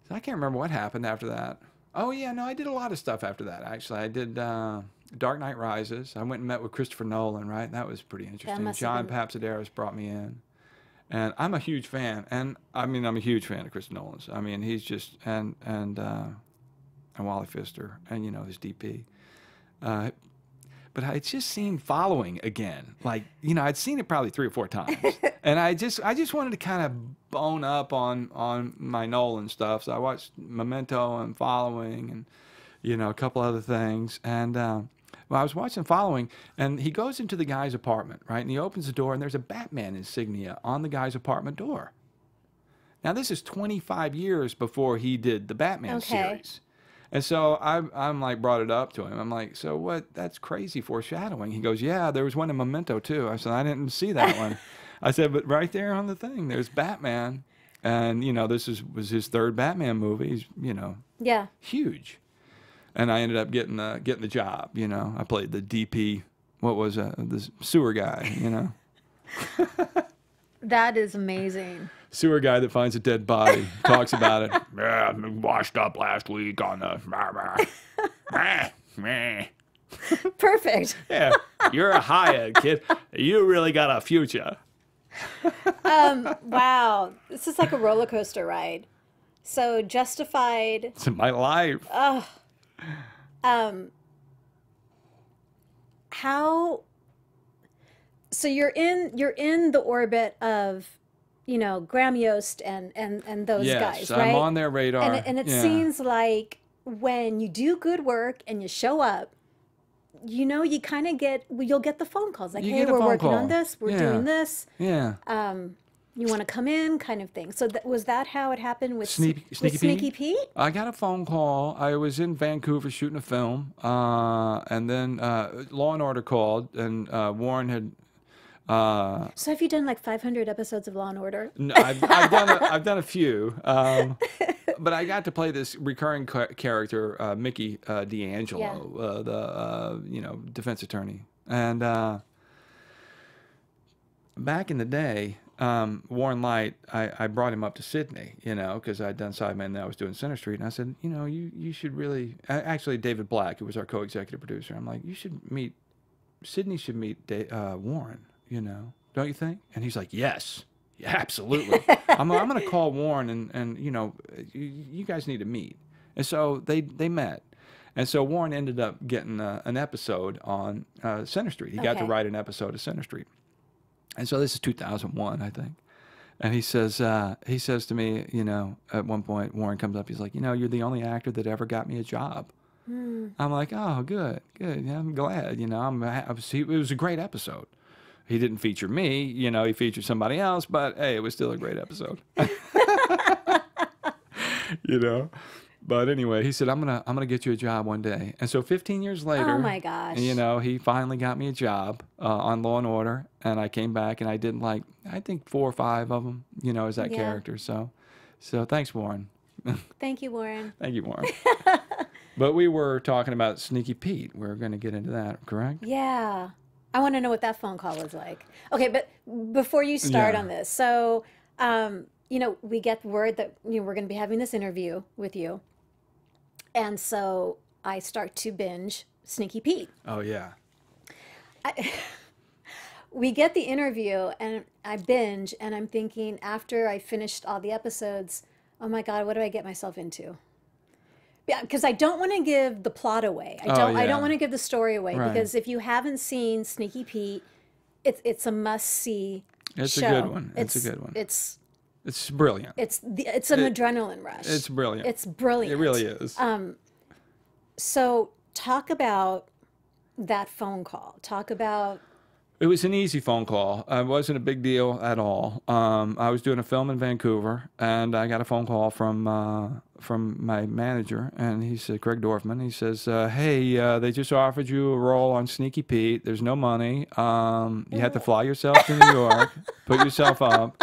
So I can't remember what happened after that. Oh yeah, no, I did a lot of stuff after that. Actually, I did Dark Knight Rises. I went and met with Christopher Nolan. Right, that was pretty interesting. John Papsideris brought me in. And I'm a huge fan, and I mean I'm a huge fan of Chris Nolan's. I mean he's just and Wally Pfister, and you know his DP. But I'd just seen Following again, like you know I'd seen it probably 3 or 4 times, and I just wanted to kind of bone up on my Nolan stuff. So I watched Memento and Following, and you know a couple other things, and. Well, I was watching Following, and he goes into the guy's apartment, right? And he opens the door, and there's a Batman insignia on the guy's apartment door. Now, this is 25 years before he did the Batman series. And so I'm like, brought it up to him. I'm like, so what? That's crazy foreshadowing. He goes, yeah, there was one in Memento, too. I said, I didn't see that one. I said, but right there on the thing, there's Batman. And, you know, this was his 3rd Batman movie. He's, you know, huge. And I ended up getting the job, you know. I played the DP, the sewer guy, you know. That is amazing. Sewer guy that finds a dead body, talks about it. Yeah, I washed up last week on the... Perfect. Yeah, you're a high-end kid. You really got a future. Wow. This is like a roller coaster ride. So Justified... It's my life. How, so you're in the orbit of, you know, Graham Yost and those guys, right? I'm on their radar. And it seems like when you do good work and you show up, you know, you kind of you'll get the phone calls like, hey, we're working on this, we're doing this. Yeah. You want to come in, kind of thing. So was that how it happened with Sneaky Pete? I got a phone call. I was in Vancouver shooting a film, and then Law and Order called, and Warren had. So have you done like 500 episodes of Law and Order? No, I've done a few, but I got to play this recurring character, Mickey D'Angelo, the you know defense attorney, and back in the day. Warren Light, I brought him up to Sydney, you know, because I'd done Sidemen and I was doing Center Street. And I said, you know, you should really, actually David Black, who was our co-executive producer, I'm like, Sydney should meet Warren, you know, don't you think? And he's like, yes, yeah, absolutely. I'm going to call Warren and you know, you guys need to meet. And so they met. And so Warren ended up getting an episode on Center Street. He got to write an episode of Center Street. And so this is 2001, I think. And he says to me, you know, at one point, Warren comes up, he's like, you know, you're the only actor that ever got me a job. I'm like, oh, good. Yeah, I'm glad. You know, it was a great episode. He didn't feature me, you know, he featured somebody else, but hey, it was still a great episode. You know. But anyway, he said, I'm gonna get you a job one day. And so 15 years later, oh my gosh, you know, he finally got me a job on Law and Order, and I came back and I did like I think 4 or 5 of them, you know, as that character. So thanks, Warren. Thank you, Warren. Thank you, Warren. But we were talking about Sneaky Pete. We're going to get into that, correct? Yeah, I want to know what that phone call was like. Okay, but before you start on this, so you know, we get word that you know we're going to be having this interview with you. And so I start to binge Sneaky Pete. Oh, yeah. We get the interview, and I binge, and I'm thinking, after I finished all the episodes, oh, my God, what do I get myself into? Yeah, because I don't want to give the plot away. I don't want to give the story away, because if you haven't seen Sneaky Pete, it's a must-see show. It's a good one. It's a good one. It's brilliant. It's an adrenaline rush. It's brilliant. It's brilliant. It really is. So talk about that phone call. Talk about... It was an easy phone call. It wasn't a big deal at all. I was doing a film in Vancouver, and I got a phone call from my manager, and he said, Craig Dorfman. He says, "Hey, they just offered you a role on Sneaky Pete. There's no money. You have to fly yourself to New York, put yourself up."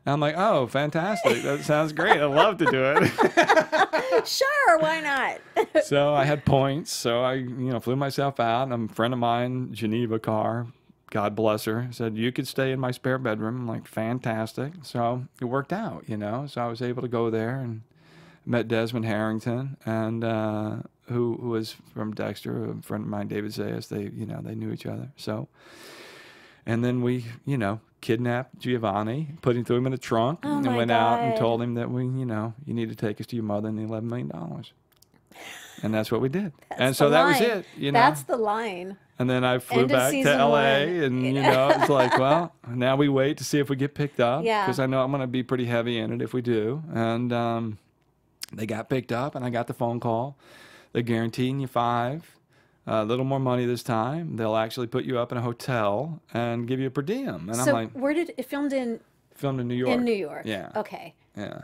And I'm like, "Oh, fantastic! That sounds great. I'd love to do it." Sure, why not? So I had points. So I, flew myself out. And a friend of mine, Geneva Carr, God bless her, said, "You could stay in my spare bedroom." I'm like, fantastic. So it worked out, So I was able to go there and met Desmond Harrington, and who was from Dexter, a friend of mine, David Zayas. They knew each other. So, and then we, kidnapped Giovanni, threw him in a trunk, and went out and told him that you need to take us to your mother and the $11 million. And that's what we did. And so that was it. That's the line. And then I flew back to L.A. and, it's like, well, now we wait to see if we get picked up. Yeah. Because I know I'm going to be pretty heavy in it if we do. And they got picked up, and I got the phone call. They're guaranteeing you $5, a little more money this time. They'll actually put you up in a hotel and give you a per diem. And so I'm like, where did it filmed in? Filmed in New York. In New York. Yeah. Okay. Yeah.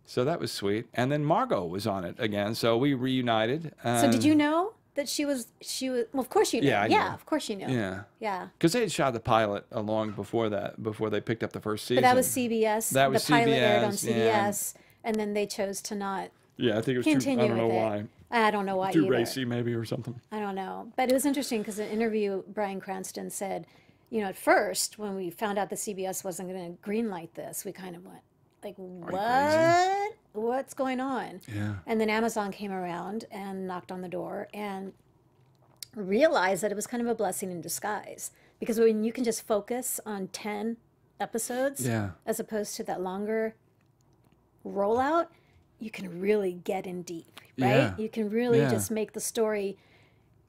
So that was sweet. And then Margot was on it again. So we reunited. So did you know that she was, well, of course you knew. Yeah, I knew. Of course you knew. Yeah. Yeah. Because they had shot the pilot long before that, before they picked up the first season. But that was CBS. That was the pilot CBS, aired on CBS, yeah. And then they chose to not Yeah, I think it was continue I don't know with why. it. I don't know why Too either. racy maybe or something. I don't know. But it was interesting because in an interview, Bryan Cranston said, at first, when we found out that CBS wasn't going to greenlight this, we kind of went, like, what? What's going on? Yeah. And then Amazon came around and knocked on the door and realized that it was kind of a blessing in disguise. Because when you can just focus on 10 episodes, as opposed to that longer rollout, you can really get in deep, right? Yeah. You can really just make the story,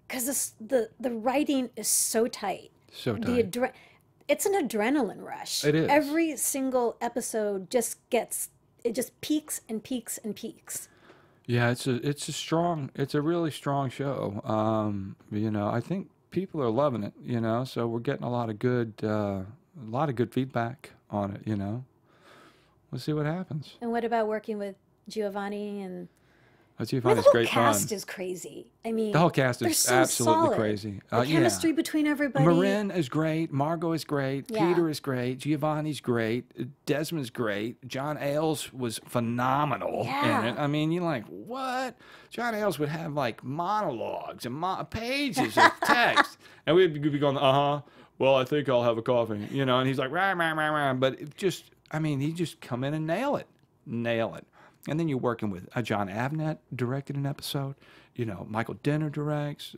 because the writing is so tight. So tight. It's an adrenaline rush. It is. Every single episode just peaks and peaks and peaks. Yeah, it's a really strong show. I think people are loving it, so we're getting a lot of good feedback on it, We'll see what happens. And what about working with Giovanni and Giovanni's great fun. The whole cast is crazy. I mean, the whole cast is so absolutely solid. crazy. The chemistry between everybody. Marin is great. Margot is great. Peter is great. Giovanni's great. Desmond's great. John Ailes was phenomenal in it. I mean, you're like, what? John Ailes would have like monologues and pages of text, and we'd be going, well, I think I'll have a coffee, and he's like, rah, rah, rah, rah. But it just, he'd just come in and nail it. And then you're working with John Avnet directed an episode. Michael Dinner directs.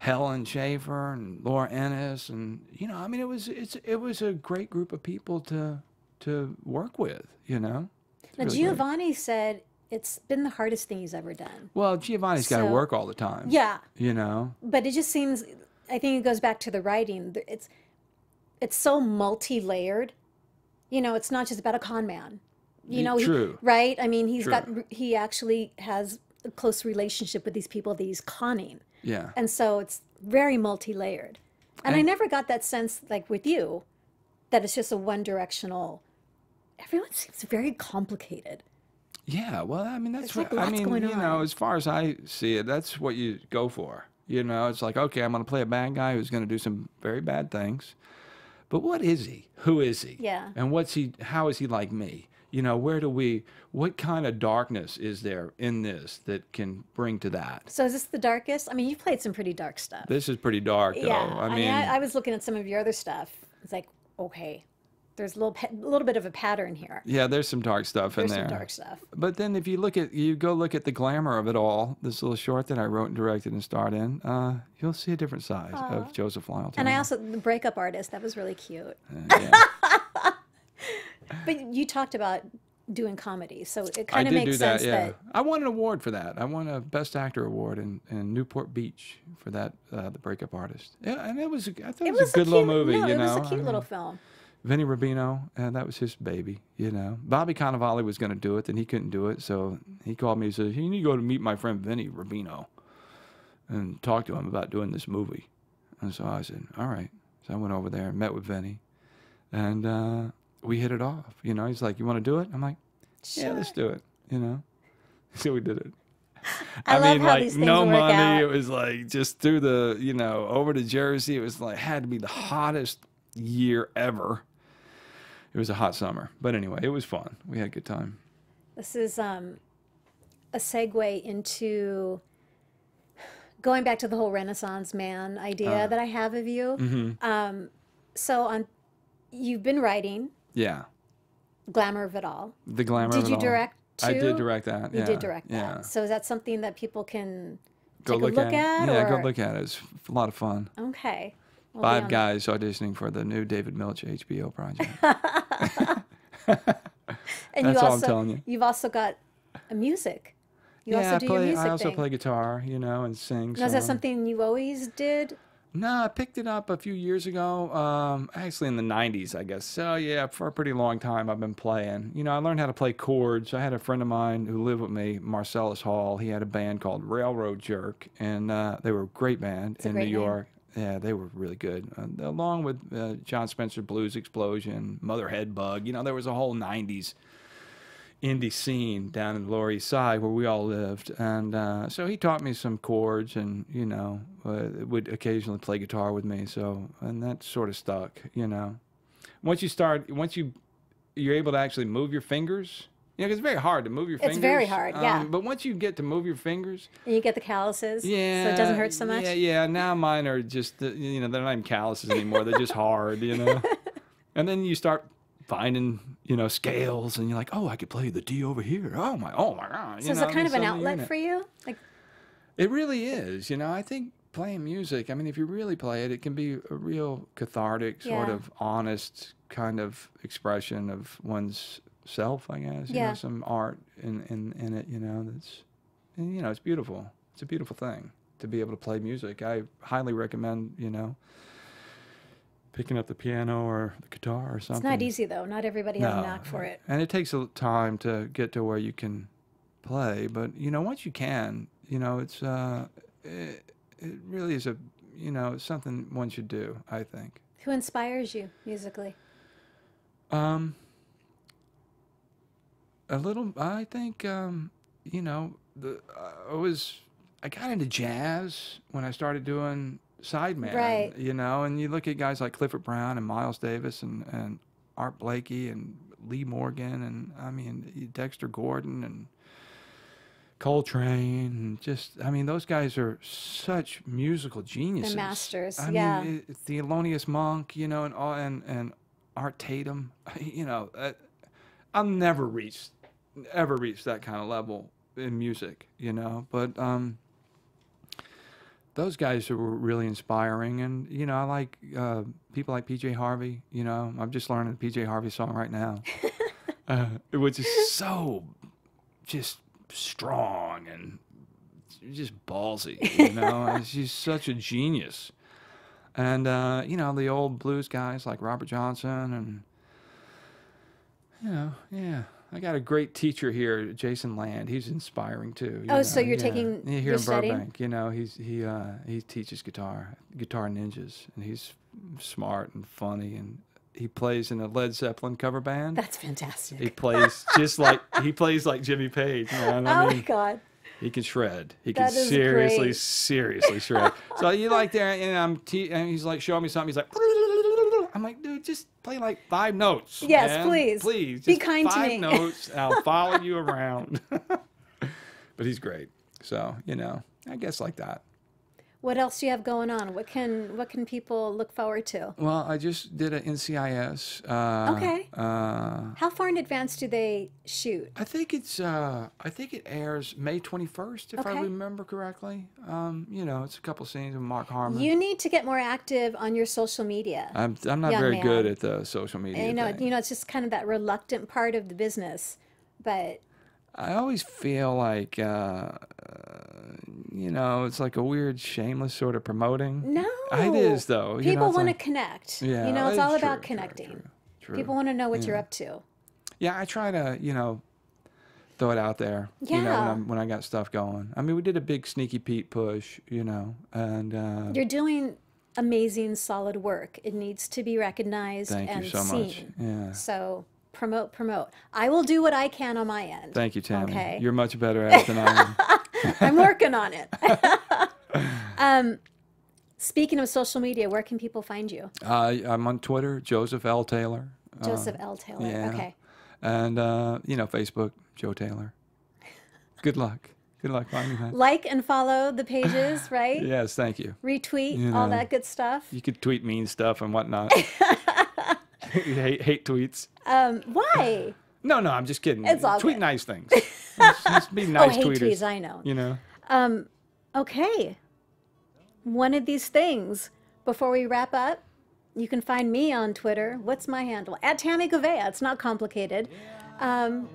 Helen Schaefer and Laura Ennis, and it was a great group of people to work with. Now really Giovanni said it's been the hardest thing he's ever done. Well, Giovanni's got to work all the time. Yeah. But it just seems. I think it goes back to the writing. It's so multi-layered. It's not just about a con man. True. Right? I mean, he actually has a close relationship with these people that he's conning. Yeah. And so it's very multi-layered. And I never got that sense, like with you, that it's just a one-directional. Everyone seems very complicated. Yeah, well, that's what going on. As far as I see it, that's what you go for. It's like, okay, I'm going to play a bad guy who's going to do some very bad things. But what is he? Who is he? Yeah. And how is he like me? What kind of darkness is there in this that can bring to that? So is this the darkest? You've played some pretty dark stuff. This is pretty dark, though. Yeah. I was looking at some of your other stuff. It's like, okay, there's a little bit of a pattern here. Yeah, there's some dark stuff in there. There's some dark stuff. But then if you go look at the glamour of it all, this little short that I wrote and directed and starred in, you'll see a different side of Joseph Lyle Taylor. And I also, the breakup artist, that was really cute. Yeah. But you talked about doing comedy, so it kind of makes sense that... I won an award for that. I won a Best Actor award in Newport Beach for that, The Breakup Artist. Yeah, and I thought it was a good little movie, it was a cute little film. Vinnie Rubino, and that was his baby, Bobby Cannavale was going to do it, then he couldn't do it, so he called me and said, you need to go to meet my friend Vinnie Rubino. and talk to him about doing this movie. And so I said, all right. So I went over there and met with Vinny, and we hit it off. You know, he's like, you want to do it? I'm like, yeah, let's do it. You know, so we did it. I love mean, how like these things no work money. out. It was like just through the, you know, over to Jersey. It was like had to be the hottest year ever. It was a hot summer, but anyway, it was fun. We had a good time. This is a segue into going back to the whole Renaissance man idea that I have of you. So you've been writing Yeah, Glamour of It All. the glamour. Did of it you all. direct too? I did direct that. You yeah. did direct that. Yeah. So is that something that people can Go take a look at? Yeah, or? go look at it. It's a lot of fun. Okay. We'll be 5 on- guys auditioning for the new David Milch HBO project. And That's you all also, I'm telling you. You've also got a music. You Yeah, also do your music I also thing. play guitar, you know, and sing. Now, is that some. something you always did? No, I picked it up a few years ago, actually in the 90s, I guess. So, yeah, for a pretty long time I've been playing. You know, I learned how to play chords. I had a friend of mine who lived with me, Marcellus Hall. He had a band called Railroad Jerk, and they were a great band in New great name. York. Yeah, they were really good. Along with John Spencer Blues Explosion, Motherhead Bug. You know, there was a whole 90s indie scene down in the Lower East Side where we all lived, and so he taught me some chords, and you know, would occasionally play guitar with me. So, and that sort of stuck. You know, once you're able to actually move your fingers. You know, 'cause it's very hard to move your fingers. It's very hard, yeah. But once you get to move your fingers, And you get the calluses, yeah, so it doesn't hurt so much. Yeah. Now mine are just, you know, they're not even calluses anymore. They're just hard, you know. And then you start finding, you know, scales, and you're like, oh, I could play the D over here. Oh my God. So is it kind of an outlet for you? Like, It really is. You know, I think playing music, I mean, if you really play it, it can be a real cathartic, sort Yeah. of honest kind of expression of one's self, I guess. You Yeah. know, some art in it, you know, and, you know, it's beautiful. It's a beautiful thing to be able to play music. I highly recommend, you know, picking up the piano or the guitar or something. it's not easy though. Not everybody has a knack for it. And it takes a time to get to where you can play, but you know, once you can, you know, it's it really is you know, it's something one should do, I think. Who inspires you musically? A little, I think, you know, I got into jazz when I started doing sideman, Right. you know, and you look at guys like Clifford Brown and Miles Davis and Art Blakey and Lee Morgan, and I mean, Dexter Gordon and Coltrane, and just, I mean, those guys are such musical geniuses. They're masters, I yeah. mean, Thelonious Monk, you know, and Art Tatum, you know, I'll never ever reach that kind of level in music, you know, but those guys were really inspiring, and you know, I like people like PJ Harvey. You know, I'm just learning the PJ Harvey song right now, which is so just strong and just ballsy. You know, she's such a genius, and you know, the old blues guys like Robert Johnson, and you know, yeah. I got a great teacher here, Jason Land. He's inspiring too. You Oh, know, so you're yeah. taking Yeah, here you're in studying? Burbank. You know, he teaches guitar ninjas, and he's smart and funny, and he plays in a Led Zeppelin cover band. That's fantastic. He plays just like Jimmy Page, man. I Oh mean, my God. he can shred. He That can is seriously great. shred. So you like there, and and he's like showing me something. He's like, I'm like, dude, just play like 5 notes. Yes, man. please. Please. Be just kind to 5 me. notes, and I'll follow you around. But he's great. So, you know, I guess like that. What else do you have going on? What can people look forward to? Well, I just did an NCIS. Okay. How far in advance do they shoot? I think it airs May 21st, if I Okay. remember correctly. You know, it's a couple scenes with Mark Harmon. You need to get more active on your social media. I'm not young very man. good at the social media And thing. it's just kind of that reluctant part of the business. But I always feel like, you know, it's like a weird, shameless sort of promoting. no, It is, though. You know, People it's want to like- connect. Yeah, You know, it's it's all true, about true, connecting. true. People want to know what you're up to. Yeah, I try to, you know, throw it out there. You know, Yeah. when I got stuff going. I mean, we did a big Sneaky Pete push, you know, and You're doing amazing, solid work. It needs to be recognized thank and you so seen. much. Yeah. So promote, promote. I will do what I can on my end. Thank you, Tami. Okay. You're much better at it than I am. I'm working on it. Speaking of social media, where can people find you? I'm on Twitter, Joseph L. Taylor. Joseph L. Taylor. Yeah. Okay. And, you know, Facebook, Joe Taylor. Good luck. Good luck finding that. Like and follow the pages, right? Yes, thank you. Retweet, You all know. that good stuff. You could tweet mean stuff and whatnot. hate tweets. Why? No, I'm just kidding. It's all Tweet good. nice things. Just be nice hate tweeters. tweets, I know. You know. Okay. One of these things, before we wrap up, you can find me on Twitter. What's my handle? At Tami Goveia. It's not complicated. You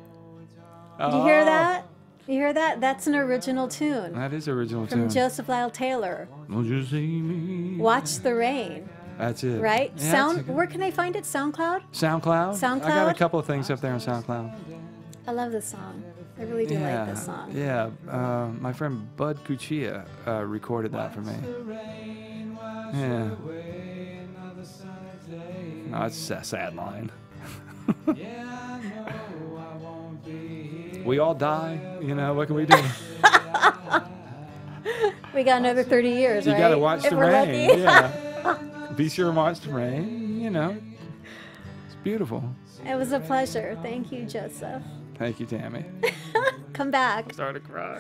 hear that? You hear that? That's an original tune That is original from tune. Joseph Lyle Taylor. Won't you see me? Watch the Rain. That's it. Right? Yeah, that's a good- Where can I find it? SoundCloud? SoundCloud? I got a SoundCloud? couple of things up there on SoundCloud. I love this song. I really do like this song. Yeah. My friend Bud Cuccia recorded that for me. Yeah. No, it's a sad line. We all die, you know, what can we do? We got another 30 years, You right? gotta watch If the we're rain. lucky. Yeah. Be sure and watch the rain, you know. It's beautiful. It was a pleasure. Thank you, Joseph. Thank you, Tami. Come back. Started to cry.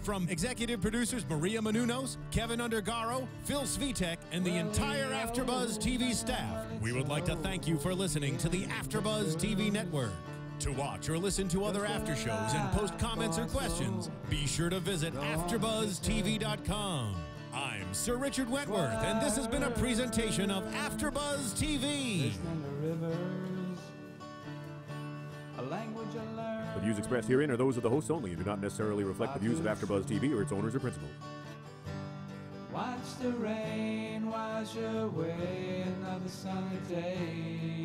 From executive producers Maria Menounos, Keven Undergaro, Phil Svitek, and the entire AfterBuzz TV staff, we would like to thank you for listening to the AfterBuzz TV network. To watch or listen to other after shows and post comments or questions, be sure to visit AfterBuzzTV.com. I'm Sir Richard Wentworth, and this has been a presentation of AfterBuzz TV. The views expressed herein are those of the hosts only and do not necessarily reflect the views of AfterBuzz TV or its owners or principals. Watch the rain wash away another sunny day.